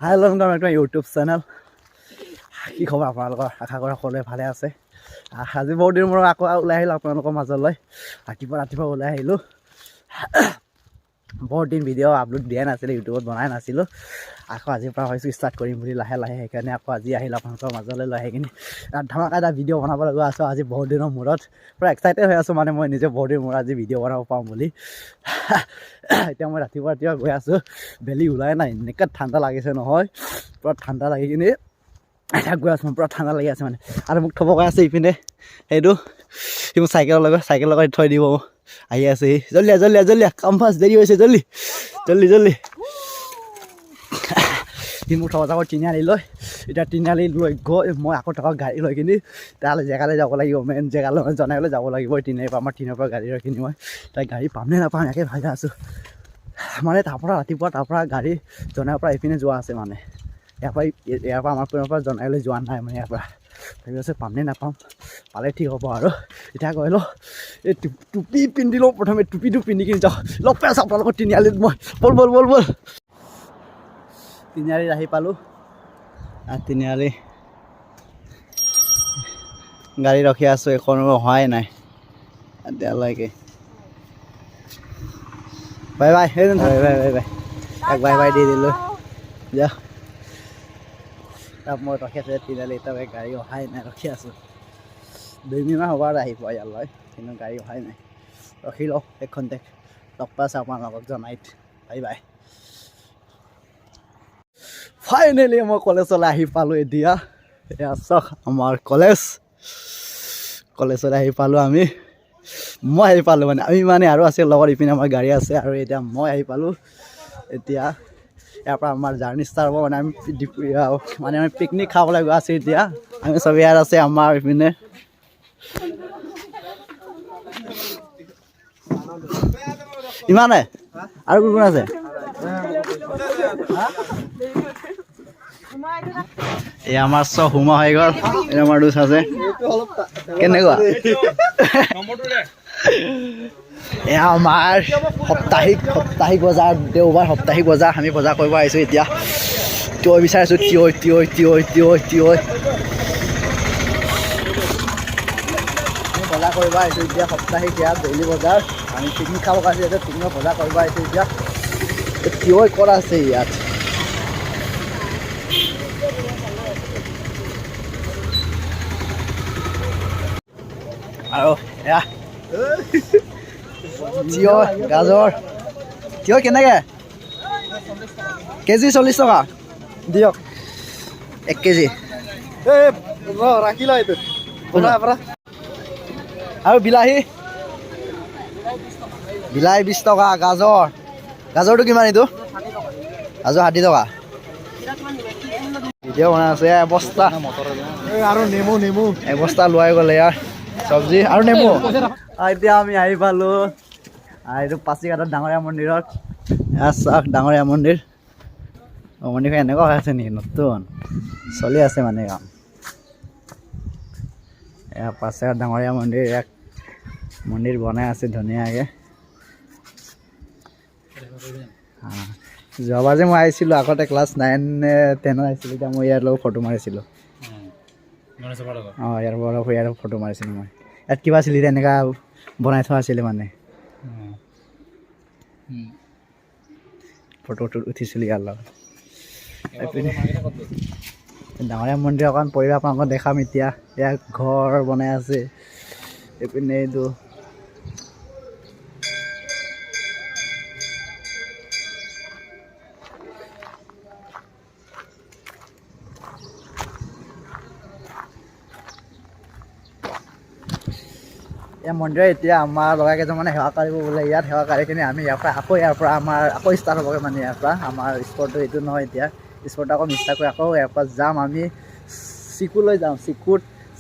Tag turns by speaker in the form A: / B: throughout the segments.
A: hello' এটা YouTube channel কি খবৰ আপোনালোকৰ আশা কৰা সকলোৱে ভালে আছে আজি বহুত দিন মই আকৌ ওলাই আহিলোঁ আপোনালোকৰ মাজলৈ ৰাতিপুৱা ওলাই আহিলোঁ বহুত দিন ভিডিঅ' আপলোড দিয়া নাছিলোঁ ইউটিউবত বনাই নাছিলোঁ আকৌ আজিৰ পৰা ভাবিছোঁ ষ্টাৰ্ট কৰিম বুলি লাহে সেইকাৰণে আকৌ আজি আহিলোঁ আপোনালোকৰ মাজলৈ লৈ আহি কিনে ধমাকা এটা ভিডিঅ' বনাব লগা আছোঁ আজি বহুত দিনৰ মূৰত পূৰা এক্সাইটেড হৈ আছোঁ মানে মই নিজে বহুত দিনৰ মূৰত আজি ভিডিঅ' বনাব পাওঁ বুলি এতিয়া মই ৰাতিপুৱা গৈ আছোঁ বেলি ওলাই নাই এনেকৈ ঠাণ্ডা লাগিছে নহয় পূৰা ঠাণ্ডা লাগি কিনে এতিয়া গৈ আছোঁ পূৰা ঠাণ্ডা লাগি আছে মানে আৰু মোক থ'ব গৈ আছে ইপিনে সেইটো সি মোক চাইকেল লগাই থৈ দিব আহি আছে জল্দি কাম ফাষ্ট দেৰি হৈছে জল্দি সি মোক থ'ব যাব তিনিআলি লৈ এতিয়া তিনিআলি লৈ গৈ মই আকৌ থকা গাড়ী লৈ কিনি তালৈ জেগালৈ যাব লাগিব মেইন জেগালৈ জনাইলৈ যাব লাগিব তিনিআলিৰ পৰা আমাৰ তিনিৰ পৰা গাড়ী ৰৈ কিনি মই তাই গাড়ী পামনে নাপাম ইয়াকে ভাবি আছোঁ মানে ৰাতিপুৱা তাৰ পৰা গাড়ী জনাইৰ পৰা এইপিনে যোৱা আছে মানে ইয়াৰ পৰা আমাৰ পিনৰ পৰা জনাইলৈ যোৱা নাই মানে ইয়াৰ পৰা ভাবি আছোঁ পামনে নাপাম পালে ঠিক হ'ব আৰু এতিয়া গৈ লওঁ এই টুপি পিন্ধি লওঁ প্ৰথমে টুপিটো পিন্ধি কিনি যাওঁ লগ পাই আছোঁ আপোনালোকৰ তিনিআলিত মই বল তিনিআলিত আহি পালোঁ আৰু তিনিআলি গাড়ী ৰখি আছোঁ এখনো হোৱাই নাই এতিয়ালৈকে বাই বাই দি দিলোঁ যা মই ৰখি আছোঁ তিনিআলি এতিয়ালৈকে গাড়ী অহাই নাই ৰখি আছোঁ 2 মিনিটমান হ'ব আৰু আহি পোৱা ইয়ালৈ কিন্তু গাড়ী অহাই নাই ৰখি লওঁ একখনতে লগ পাই আছোঁ আপোনালোকক জনাইত বাই ফাইনেলি মই কলেজলৈ আহি পালোঁ এতিয়া এয়া চাওক আমাৰ কলেজলৈ আহি পালোঁ মই আহি পালোঁ মানে আমি মানে আৰু আছে লগত ইপিনে আমাৰ গাড়ী আছে আৰু এতিয়া মই আহি পালোঁ এতিয়া ইয়াৰ পৰা আমাৰ জাৰ্ণি ষ্টাৰ্ট হ'ব মানে আমি পিকনিক খাবলৈ গৈ আছোঁ এতিয়া আমি চবেই ইয়াত আছে আমাৰ ইপিনে ইমানে আৰু কোন আছে এই আমাৰ চব সোমা হৈ গ'ল এই আমাৰ দুচ আছে কেনেকুৱা এয়া আমাৰ সাপ্তাহিক বজাৰ দেওবাৰ সাপ্তাহিক বজাৰ আমি বজাৰ কৰিব আহিছোঁ এতিয়া তিয়ঁহ বিচাৰিছোঁ তিয়ঁহ বজাৰ কৰিব আহিছোঁ এতিয়া সাপ্তাহিক ইয়াত ডেইলি বজাৰ আমি পিকনিক খাব কাৰণে এতিয়া পিকনিক বজাৰ কৰিব আহিছোঁ এতিয়া তিয়ঁহ কৰা আছে ইয়াত আৰু এয়া তিয়ঁহ গাজৰ তিয়ঁহ কেনেকৈ কেজি 40 টকা দিয়ক 1 কেজি ৰাখি লয় এইটো আৰু বিলাহী 20 টকা গাজৰটো কিমান এইটো গাজৰ 60 টকা ভিডিঅ' বনাই আছে এবস্তা আৰু নেমু এবস্তা লোৱাই গ'লে ইয়াৰ চব্জি আৰু নেমু এতিয়া আমি আহি পালোঁ এইটো পাচিঘাটত ডাঙৰীয়া মন্দিৰত চাওক ডাঙৰীয়া মন্দিৰখন এনেকুৱা হৈ আছে নেকি নতুন চলি আছে মানে কাম এয়া পাচিঘাট ডাঙৰীয়া মন্দিৰ এক মন্দিৰ বনাই আছে ধুনীয়াকৈ যোৱাবাৰ যে মই আহিছিলোঁ আগতে ক্লাছ 9-10 আহিছিলোঁ এতিয়া মই ইয়াৰ লগত ফটো মাৰিছিলোঁ ইয়াৰ ফটো মাৰিছিলোঁ মই ইয়াত কিবা আছিলে এনেকুৱা বনাই থোৱা আছিলে মানে ফটো উঠিছিলোঁ ইয়াৰ লগত ডাঙৰীয়া মন্দিৰ অকণ পৰিৱেশ আপোনালোকক দেখাম এতিয়া ইয়াৰ ঘৰ বনাই আছে এইপিনে এইটো এই মন্দিৰত এতিয়া আমাৰ ল'ৰা কেইজনমানে সেৱা কৰিব বোলে ইয়াত সেৱা কৰি কিনে আমি ইয়াৰ পৰা আমাৰ ষ্টাৰ্ট হ'বগৈ মানে ইয়াৰ পৰা আমাৰ স্পটটো এইটো নহয় এতিয়া স্পটটো আকৌ মিছ কৰি আকৌ ইয়াৰ পৰা যাম আমি চিকুলৈ যাম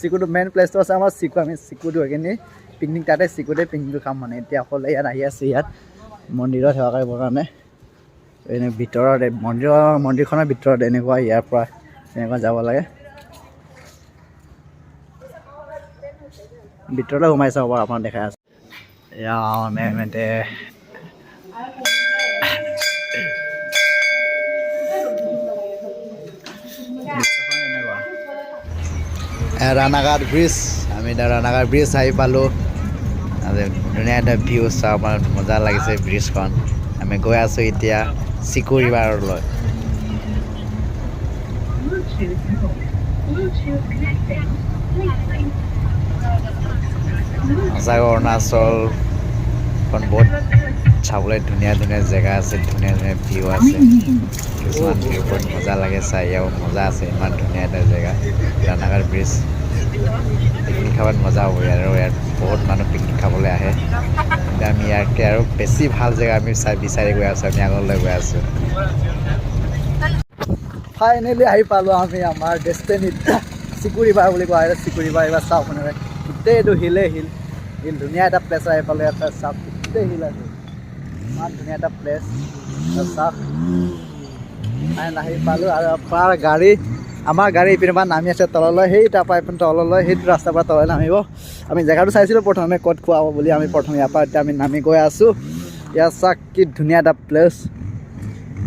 A: চিকুটো মেইন প্লেচটো আছে আমাৰ আমি চিকুটো হৈ কিনে পিকনিক তাতে চিকুতে পিকনিকটো খাম মানে এতিয়া অকলে ইয়াত আহি আছে ইয়াত মন্দিৰত সেৱা কৰিবৰ কাৰণে এনে ভিতৰত মন্দিৰখনৰ ভিতৰত এনেকুৱা ইয়াৰ পৰা এনেকুৱা যাব লাগে ভিতৰলৈ সোমাই চাব বাৰু আপোনাক দেখাই আছে Ja, men det Arunachal Pradesh আমি Arunachal Pradesh আহি পালোঁ ধুনীয়া এটা ভিউ চাওঁ আমাৰ মজা লাগিছে ব্ৰিজখন আমি গৈ আছোঁ এতিয়া চিকু ৰিভাৰলৈ সঁচাকৈ অৰুণাচলখন বহুত চাবলৈ ধুনীয়া ধুনীয়া জেগা আছে ধুনীয়া ধুনীয়া ভিউ আছে কিছুমান ভিউ বহুত মজা লাগে চাই ইয়াও মজা আছে ইমান ধুনীয়া এটা জেগা Arunachal ব্ৰিজ পিকনিক খাবলৈ মজা হ'ব আৰু ইয়াত বহুত মানুহ পিকনিক খাবলৈ আহে কিন্তু আমি ইয়াতকৈ আৰু বেছি ভাল জেগা আমি বিচাৰি গৈ আছোঁ আমি আগলৈ গৈ আছোঁ ফাইনেলি আহি পালোঁ আমি আমাৰ ডেষ্টিনিত চিকু ৰিভাৰ বুলি কোৱা হয় চিকু ৰিভাৰ এইবাৰ চাওক আপোনালোকে গোটেইটো হিল ধুনীয়া এটা প্লেচ আহি পালোঁ ইয়াত চাওক গোটেই হিল আছে ইমান ধুনীয়া এটা প্লেচ চাওক আহি পালোঁ আৰু আমাৰ গাড়ী ইপিনৰ পৰা নামি আছে তললৈ সেই তাৰপৰা এইপিনে তললৈ সেইটো ৰাস্তাৰ পৰা তললৈ নামিব আমি জেগাটো চাইছিলোঁ প্ৰথমে ক'ত খোৱাব বুলি আমি প্ৰথমে ইয়াৰ পৰা এতিয়া আমি নামি গৈ আছোঁ ইয়াত চাওক কি ধুনীয়া এটা প্লেচ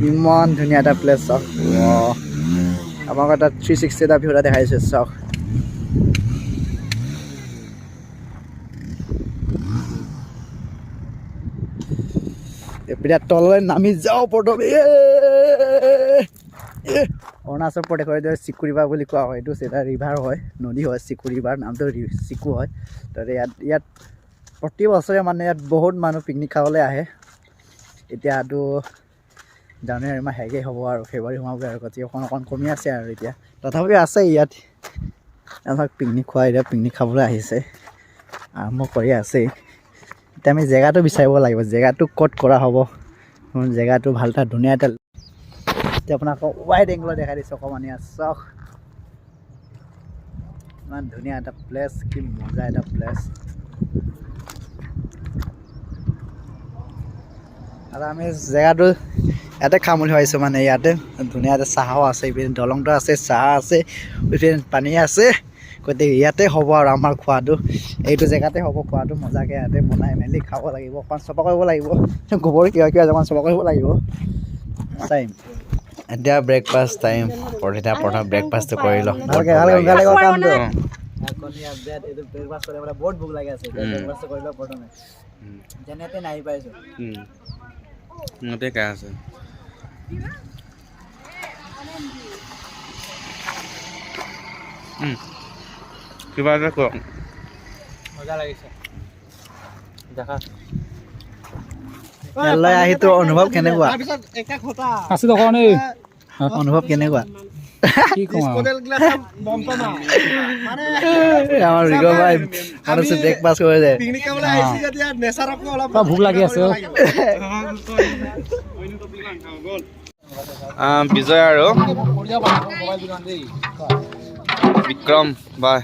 A: ইমান ধুনীয়া এটা প্লেচ চাওক আপোনালোকৰ তাত 360 এটা ভিউ এটা দেখাইছোঁ চাওক এতিয়া তললৈ নামি যাওঁ প্ৰথমে অৰুণাচল প্ৰদেশৰ এইটো চিকু ৰিভাৰ বুলি কোৱা হয় এইটো এটা ৰিভাৰ হয় নদী হয় চিকু ৰিভাৰ নামটো চিকু হয় তাতে ইয়াত প্ৰতি বছৰে মানে ইয়াত বহুত মানুহ পিকনিক খাবলৈ আহে এতিয়াতো জানুৱাৰী মাহ শেষেই হ'ব আৰু ফেব্ৰুৱাৰী সোমাব আৰু গতিকে অকণ কমি আছে আৰু এতিয়া তথাপিও আছে ইয়াত আমাক পিকনিক খোৱা এতিয়া পিকনিক খাবলৈ আহিছে আৰম্ভ কৰি আছে এতিয়া আমি জেগাটো বিচাৰিব লাগিব জেগাটো ক'ত কৰা হ'ব জেগাটো ভাল এটা ধুনীয়া এটা এতিয়া আপোনাক ৱাইড এংগলত দেখাই দিছোঁ অকণমান ইয়াত চাওক ইমান ধুনীয়া এটা প্লেচ কি মজা এটা প্লেচ আৰু আমি জেগাটো ইয়াতে খাম বুলি ভাবিছোঁ মানে ইয়াতে ধুনীয়া এটা চাহো আছে ইপিনে দলংটো আছে চাহ আছে ইপিনে পানী আছে গতিকে ইয়াতে হ'ব আৰু আমাৰ খোৱাটো এইটো জেগাতে হ'ব খোৱাটো মজাকৈ ইয়াতে বনাই মেলি খাব লাগিব অকণমান চফা কৰিব লাগিব গোবৰ কিবা অকণমান চফা কৰিব লাগিব টাইম এতিয়া ব্ৰেকফাষ্ট টাইম প্ৰথম ব্ৰেকফাষ্টটো কৰি লওঁ বহুত ভোক লাগি আছে ব্ৰেকফাষ্ট কৰি লওঁ প্ৰথমে যেনে তেনে আহি পাইছোঁ আছে কিবা এটা কওক মজা লাগিছে দেখা ইয়ালৈ আহি তোৰ অনুভৱ কেনেকুৱা অনুভৱ কেনেকুৱা আমাৰ ব্ৰেকফাষ্ট কৰি যায় ভোক লাগি আছে বিজয় আৰু বিক্ৰম বাই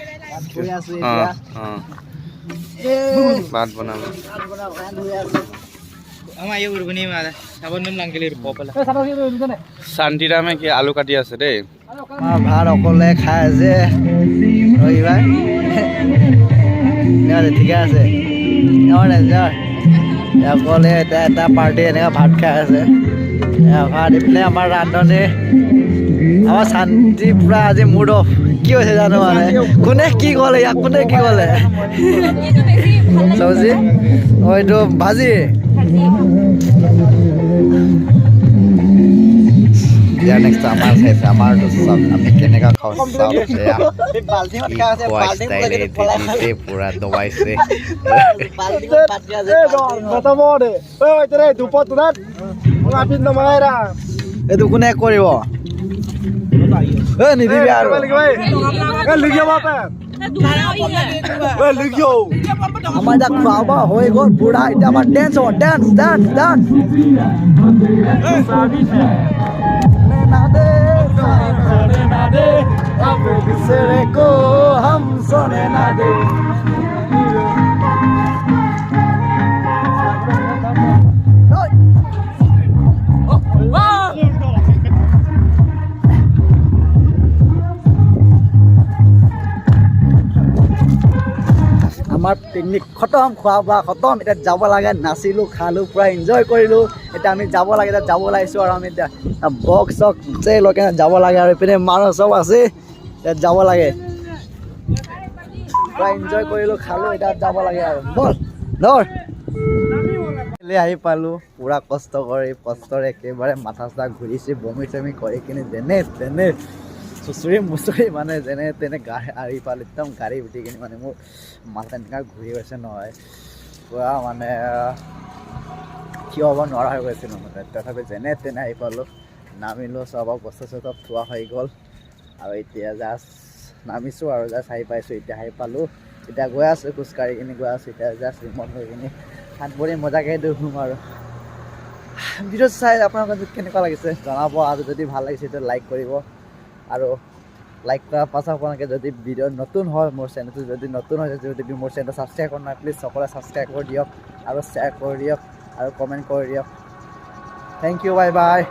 A: ভাত বনাব শান্তিৰামে কি আলু কাটি আছে দেই ভাত অকলে খাই আছে ঠিকে আছে অকলে এটা পাৰ্টি এনেকুৱা ভাত খাই আছে ভাত এইপিনে আমাৰ ৰান্ধনি আমাৰ শান্তি পুৰা আজি মুড অফ কি হৈছে জানো মানে কোনে কি ক'লে ইয়াক কোনে কি ক'লে চব্জি এইটো ভাজি এতিয়া নেক্সট আমাৰ চাইছে আমাৰতো চব আমি কেনেকুৱা খাওঁ চাওক পুৰা দবাইছে এইটো কোনে কৰিব নিদিবি আৰু আমাৰ এতিয়া খোৱা বোৱা হৈ গ'ল পুৰা এতিয়া আমাৰ ডেন্স হ'ব ডেন্স ডান্স ডান্স আমাৰ পিকনিক খতম খোৱা বোৱা খতম এতিয়া যাব লাগে নাচিলোঁ খালোঁ পূৰা এনজয় কৰিলোঁ এতিয়া আমি যাব লাগে এতিয়া যাব লাগিছোঁ আৰু আমি এতিয়া বক্স চক লৈ কেনে যাব লাগে আৰু এইপিনে মানুহ চব আছে এতিয়া যাব লাগে পূৰা এনজয় কৰিলোঁ খালোঁ এতিয়া যাব লাগে আৰু বল ধৰ আহি পালোঁ পূৰা কষ্টৰে একেবাৰে মাথা চাথা ঘূৰিছে বমি চমি কৰি কিনে যেনে তেনে চুচৰি মুচৰি মানে যেনে তেনে আহি পালোঁ একদম গাড়ী উঠি কিনে মানে মোৰ মাথা এনেকুৱা ঘূৰি গৈছে নহয় পূৰা মানে থিয় হ'ব নোৱাৰা হৈ গৈছিলোঁ মানে তথাপি যেনে তেনে আহি পালোঁ নামিলোঁ চব বস্তু চব থোৱা হৈ গ'ল আৰু এতিয়া জাষ্ট নামিছোঁ আৰু জাষ্ট আহি পাইছোঁ এতিয়া আহি পালোঁ এতিয়া গৈ আছোঁ খোজকাঢ়ি কিনে গৈ আছোঁ এতিয়া জাষ্ট ৰুমত হৈ কিনে হাত ভৰি মজাকৈ শুম আৰু ভিডিঅ' চাই আপোনালোকৰ কেনেকুৱা লাগিছে জনাব আৰু যদি ভাল লাগিছে তেতিয়া লাইক কৰিব আৰু লাইক কৰাৰ পাছত আপোনালোকে যদি ভিডিঅ' নতুন হয় মোৰ চেনেলটো যদি নতুন হয় যদি মোৰ চেনেলটো ছাবস্ক্ৰাইব কৰা নাই প্লিজ সকলোৱে ছাবস্ক্ৰাইব কৰি দিয়ক আৰু শ্বেয়াৰ কৰি দিয়ক আৰু কমেণ্ট কৰি দিয়ক থেংক ইউ বাই বাই